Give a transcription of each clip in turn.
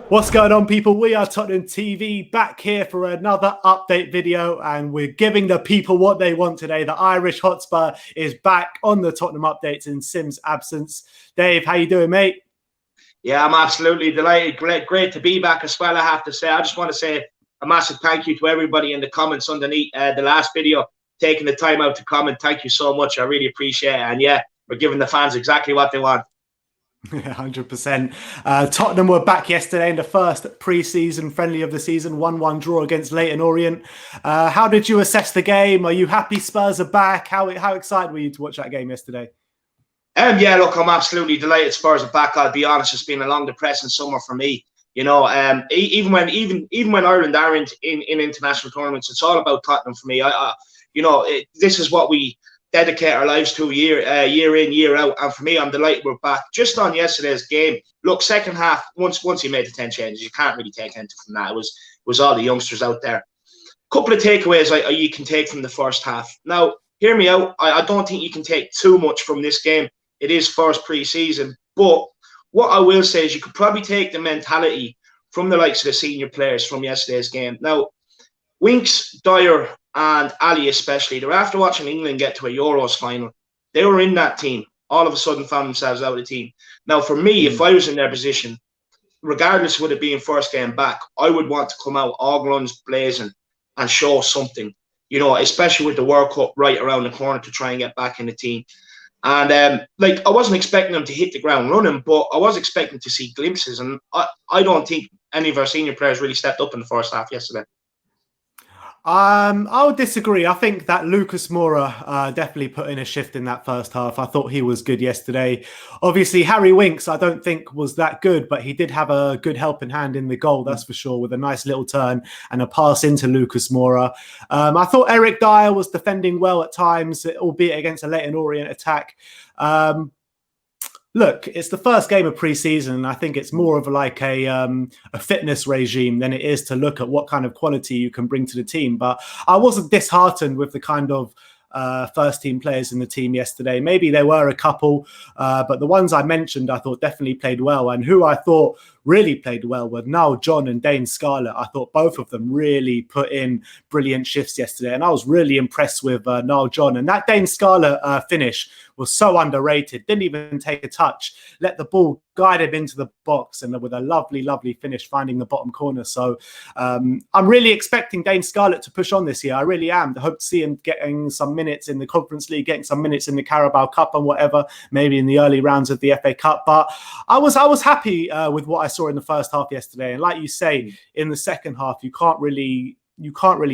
What's going on, people? We are Tottenham TV, back here for another update video, and we're giving the people what they want today. The Irish Hotspur is back on the Tottenham updates in Sim's absence. Dave, how you doing, mate? Yeah, I'm absolutely delighted. Great to be back as well, I have to say. I just want to say a massive thank you to everybody in the comments underneath the last video, taking the time out to comment. Thank you so much. I really appreciate it. And yeah, we're giving the fans exactly what they want. 100%. Tottenham were back yesterday in the first pre-season friendly of the season, 1-1 draw against Leyton Orient. How did you assess the game? Are you happy Spurs are back? How excited were you to watch that game yesterday? Yeah, look, I'm absolutely delighted Spurs are back. I'll be honest, it's been a long, depressing summer for me. You know, even when Ireland aren't in international tournaments, it's all about Tottenham for me. This is what we dedicate our lives to year in, year out. And for me, I'm delighted we're back. Just on yesterday's game, look, second half, once you made the 10 changes, you can't really take anything from that. It was all the youngsters out there. Couple of takeaways you can take from the first half. Now, hear me out. I don't think you can take too much from this game. It is first pre-season. But what I will say is you could probably take the mentality from the likes of the senior players from yesterday's game. Now, Winks, Dyer, and Ali especially, they're after watching England get to a Euros final. They were in that team. All of a sudden found themselves out of the team. Now, for me, if I was in their position, regardless would it be in first game back, I would want to come out all guns blazing and show something, you know, especially with the World Cup right around the corner to try and get back in the team. And I wasn't expecting them to hit the ground running, but I was expecting to see glimpses. And I don't think any of our senior players really stepped up in the first half yesterday. I would disagree. I think that Lucas Moura definitely put in a shift in that first half. I thought he was good yesterday. Obviously, Harry Winks, I don't think was that good, but he did have a good helping hand in the goal, that's for sure, with a nice little turn and a pass into Lucas Moura. I thought Eric Dyer was defending well at times, albeit against a Leyton Orient attack. Look, it's the first game of pre-season, and I think it's more of like a fitness regime than it is to look at what kind of quality you can bring to the team. But I wasn't disheartened with the kind of first-team players in the team yesterday. Maybe there were a couple, but the ones I mentioned I thought definitely played well. And who I thought really played well were Niall John and Dane Scarlett. I thought both of them really put in brilliant shifts yesterday, and I was really impressed with Niall John. And that Dane Scarlett finish was so underrated. Didn't even take a touch. Let the ball guide him into the box, and with a lovely, lovely finish, finding the bottom corner. So I'm really expecting Dane Scarlett to push on this year. I really am. I hope to see him getting some minutes in the Conference League, getting some minutes in the Carabao Cup and whatever, maybe in the early rounds of the FA Cup. But I was happy with what I saw in the first half yesterday. And like you say, in the second half, you can't really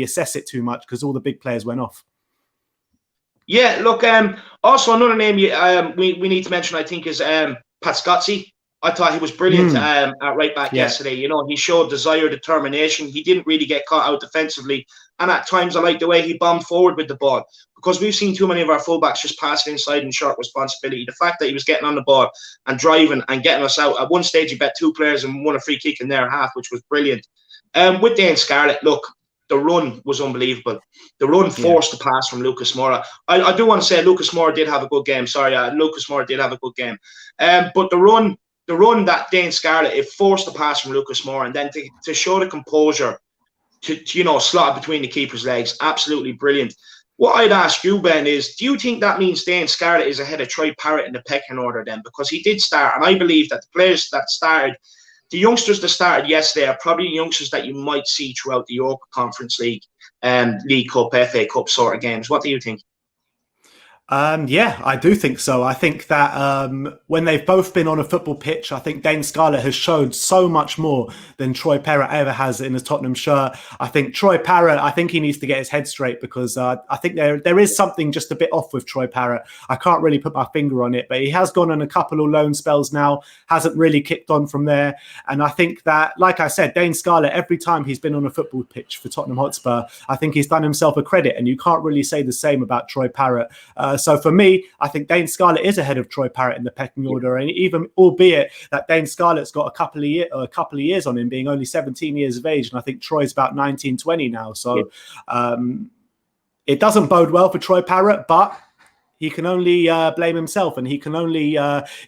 assess it too much because all the big players went off. Yeah, look, also another name we need to mention, I think, is Pat Scotzi. I thought he was brilliant at right back yesterday. You know, he showed desire, determination. He didn't really get caught out defensively. And at times, I like the way he bombed forward with the ball, because we've seen too many of our fullbacks just pass it inside and short responsibility. The fact that he was getting on the ball and driving and getting us out. At one stage, he bet 2 players and won a free kick in their half, which was brilliant. With Dane Scarlett, look, the run was unbelievable. The run forced the pass from Lucas Moura. I do want to say Lucas Moura did have a good game. Sorry, Lucas Moura did have a good game. But the run that Dane Scarlett, it forced the pass from Lucas Moura, and then to show the composure to you know, slot it between the keeper's legs, absolutely brilliant. What I'd ask you, Ben, is do you think that means Dane Scarlett is ahead of Troy Parrott in the pecking order then? Because he did start, and I believe that the players that started, the youngsters that started yesterday are probably youngsters that you might see throughout the Europa Conference League, League Cup, FA Cup sort of games. What do you think? Yeah, I do think so. I think that when they've both been on a football pitch, I think Dane Scarlett has showed so much more than Troy Parrott ever has in a Tottenham shirt. I think Troy Parrott, I think he needs to get his head straight, because I think there is something just a bit off with Troy Parrott. I can't really put my finger on it, but he has gone on a couple of loan spells now, hasn't really kicked on from there. And I think that, like I said, Dane Scarlett, every time he's been on a football pitch for Tottenham Hotspur, I think he's done himself a credit, and you can't really say the same about Troy Parrott. So for me, I think Dane Scarlett is ahead of Troy Parrott in the pecking order, and even albeit that Dane Scarlett's got a couple of years on him, being only 17 years of age, and I think Troy's about 19, 20 now. So it doesn't bode well for Troy Parrott, but he can only blame himself, and he can only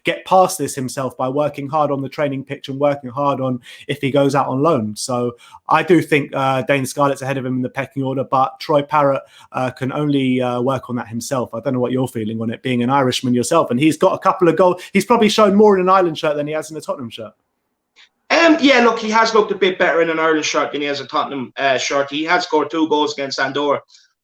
get past this himself by working hard on the training pitch and working hard on if he goes out on loan. So I do think Dane Scarlett's ahead of him in the pecking order, but Troy Parrott can only work on that himself. I don't know what you're feeling on it, being an Irishman yourself, and he's got a couple of goals. He's probably shown more in an Ireland shirt than he has in a Tottenham shirt. Yeah, look, he has looked a bit better in an Ireland shirt than he has a Tottenham shirt. He has scored 2 goals against Andorra.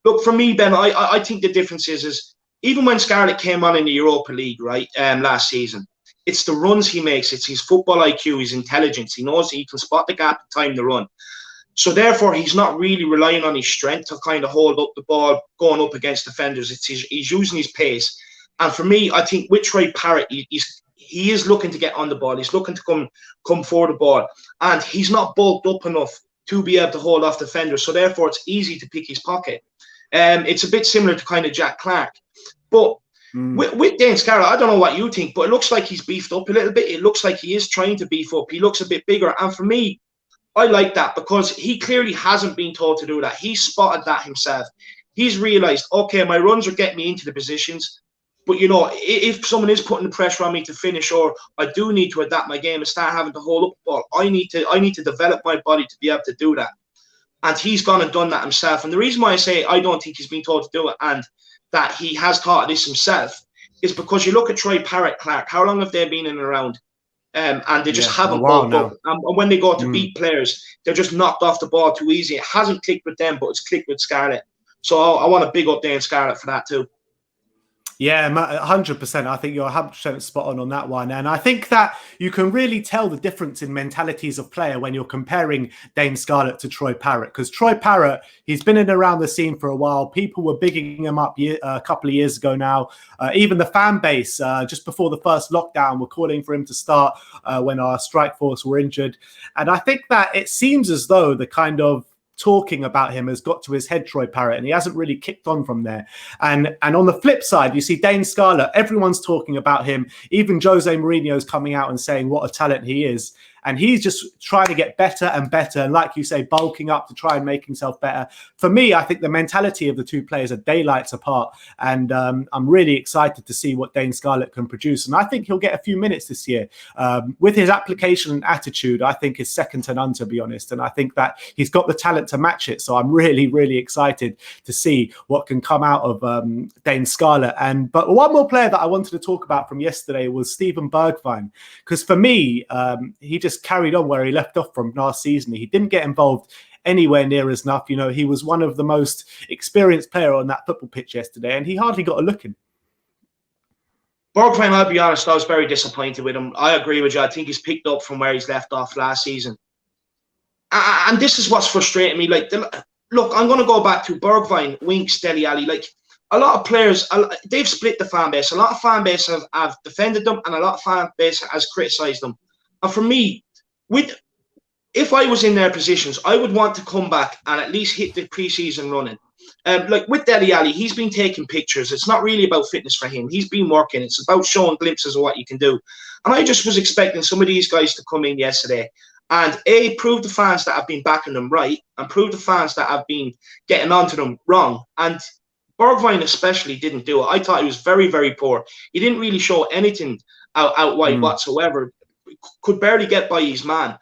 Look, for me, Ben, I think the difference is even when Scarlett came on in the Europa League, right, last season, it's the runs he makes. It's his football IQ, his intelligence. He knows he can spot the gap and time the run. So therefore, he's not really relying on his strength to kind of hold up the ball going up against defenders. He's using his pace. And for me, I think with Troy Parrott, he is looking to get on the ball. He's looking to come for the ball. And he's not bulked up enough to be able to hold off defenders. So therefore, it's easy to pick his pocket. It's a bit similar to kind of Jack Clark. But with Dane Scarlett, I don't know what you think, but it looks like he's beefed up a little bit. It looks like he is trying to beef up. He looks a bit bigger. And for me, I like that because he clearly hasn't been told to do that. He spotted that himself. He's realised, okay, my runs are getting me into the positions. But, you know, if someone is putting the pressure on me to finish, or I do need to adapt my game and start having to hold up the ball, I need to develop my body to be able to do that. And he's gone and done that himself. And the reason why I say I don't think he's been told to do it and that he has thought of this himself is because you look at Troy Parrott, Clark, how long have they been in and around? And they just haven't bulked up. And when they go to beat players, they're just knocked off the ball too easy. It hasn't clicked with them, but it's clicked with Scarlett. So I want to big up Dane Scarlett for that too. Yeah, 100%. I think you're 100% spot on that one. And I think that you can really tell the difference in mentalities of player when you're comparing Dane Scarlett to Troy Parrott. Because Troy Parrott, he's been in and around the scene for a while. People were bigging him up a couple of years ago now. Even the fan base, just before the first lockdown, were calling for him to start when our strike force were injured. And I think that it seems as though the kind of talking about him has got to his head, Troy Parrott, and he hasn't really kicked on from there. And on the flip side, you see Dane Scarlett, everyone's talking about him. Even Jose Mourinho's coming out and saying what a talent he is. And he's just trying to get better and better. And like you say, bulking up to try and make himself better. For me, I think the mentality of the two players are daylights apart. And I'm really excited to see what Dane Scarlett can produce. And I think he'll get a few minutes this year. With his application and attitude, I think is second to none, to be honest. And I think that he's got the talent to match it. So I'm really, really excited to see what can come out of Dane Scarlett. But one more player that I wanted to talk about from yesterday was Steven Bergwijn. Because for me, he just carried on where he left off from last season. He didn't get involved anywhere near as enough. You know, he was one of the most experienced player on that football pitch yesterday, and he hardly got a look in. Bergwijn, I'll be honest, I was very disappointed with him. I agree with you. I think he's picked up from where he's left off last season. And this is what's frustrating me. Like, look, I'm going to go back to Bergwijn, Winks, Dele Alli. Like, a lot of players, they've split the fan base. A lot of fan base have defended them, and a lot of fan base has criticised them. And for me, if I was in their positions, I would want to come back and at least hit the pre-season running. Like with Dele Alli, he's been taking pictures. It's not really about fitness for him. He's been working. It's about showing glimpses of what you can do. And I just was expecting some of these guys to come in yesterday and prove the fans that have been backing them right and prove the fans that have been getting onto them wrong. And Bergwijn especially didn't do it. I thought he was very, very poor. He didn't really show anything out wide whatsoever. Could barely get by his man.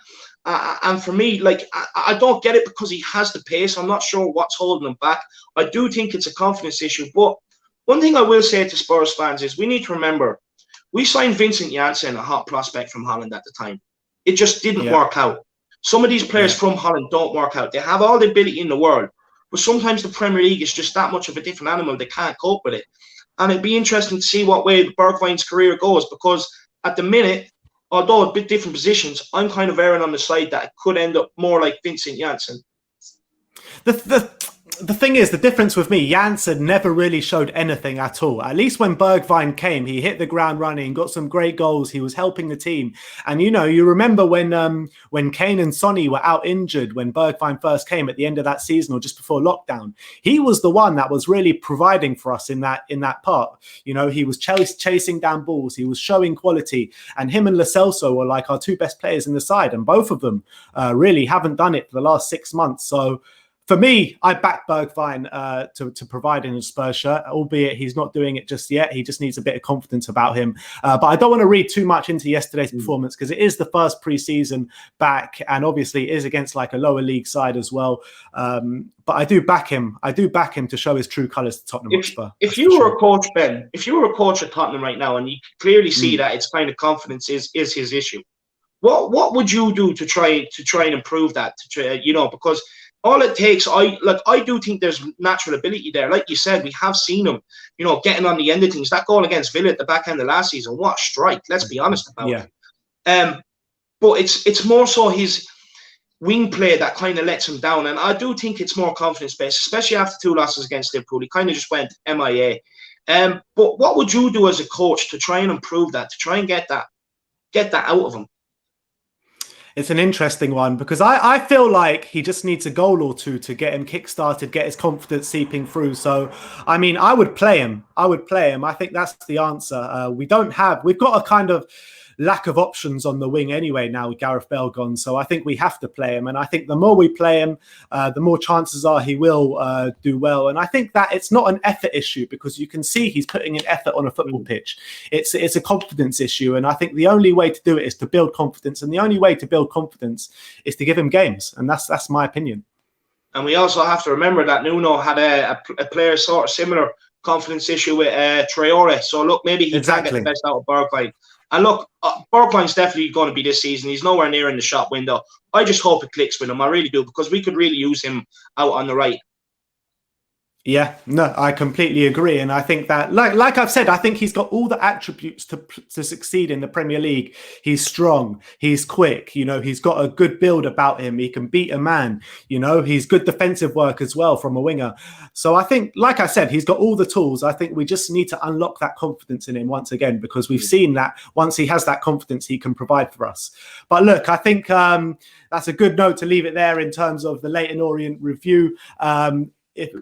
And for me, like, I don't get it because he has the pace. I'm not sure what's holding him back. I do think it's a confidence issue. But one thing I will say to Spurs fans is we need to remember, we signed Vincent Janssen, a hot prospect from Holland at the time. It just didn't work out. Some of these players from Holland don't work out. They have all the ability in the world, but sometimes the Premier League is just that much of a different animal. They can't cope with it. And it'd be interesting to see what way Bergwijn's career goes, because at the minute, although a bit different positions, I'm kind of erring on the side that it could end up more like Vincent Janssen. The thing is, the difference with me, Janssen never really showed anything at all. At least when Bergwijn came, he hit the ground running, got some great goals. He was helping the team. And, you know, you remember when Kane and Sonny were out injured, when Bergwijn first came at the end of that season or just before lockdown, he was the one that was really providing for us in that part. You know, he was chasing down balls. He was showing quality. And him and Lo Celso were like our two best players in the side. And both of them really haven't done it for the last 6 months. So, for me, I back Bergwijn to provide in a Spurs shirt, albeit he's not doing it just yet. He just needs a bit of confidence about him. But I don't want to read too much into yesterday's performance because it is the first pre-season back, and obviously it is against like a lower league side as well. But I do back him. I do back him to show his true colours to Tottenham Hotspur. If you were a coach, Ben, if you were a coach at Tottenham right now, and you clearly see that it's kind of confidence is his issue, what would you do to try and improve that? Because all it takes, I do think there's natural ability there. Like you said, we have seen him, getting on the end of things. That goal against Villa at the back end of last season, what a strike! Let's be honest about it. But it's more so his wing play that kind of lets him down, and I do think it's more confidence based, especially after 2 losses against Liverpool. He kind of just went MIA. But what would you do as a coach to try and improve that, to try and get that out of him? It's an interesting one because I feel like he just needs a goal or two to get him kick-started, get his confidence seeping through. So, I mean, I would play him. I think that's the answer. We've got a kind of lack of options on the wing anyway now with Gareth Bale gone. So I think we have to play him. And I think the more we play him, the more chances are he will do well. And I think that it's not an effort issue because you can see he's putting in effort on a football pitch. It's a confidence issue. And I think the only way to do it is to build confidence. And the only way to build confidence is to give him games. And that's my opinion. And we also have to remember that Nuno had a player sort of similar confidence issue with Traore. So look, maybe he can get the best out of Bergwijn. And look, Bergwijn's definitely going to be this season. He's nowhere near in the shop window. I just hope it clicks with him. I really do, because we could really use him out on the right. Yeah, no, I completely agree. And I think that, like I've said, I think he's got all the attributes to succeed in the Premier League. He's strong. He's quick. He's got a good build about him. He can beat a man. He's good defensive work as well from a winger. So I think, like I said, he's got all the tools. I think we just need to unlock that confidence in him once again, because we've seen that once he has that confidence, he can provide for us. But look, I think that's a good note to leave it there in terms of the Leyton Orient review.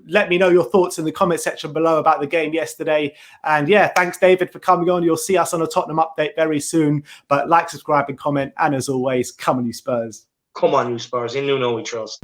Let me know your thoughts in the comment section below about the game yesterday. And yeah, thanks, David, for coming on. You'll see us on a Tottenham update very soon. But like, subscribe, and comment. And as always, come on, you Spurs. Come on, you Spurs. In Nuno we trust.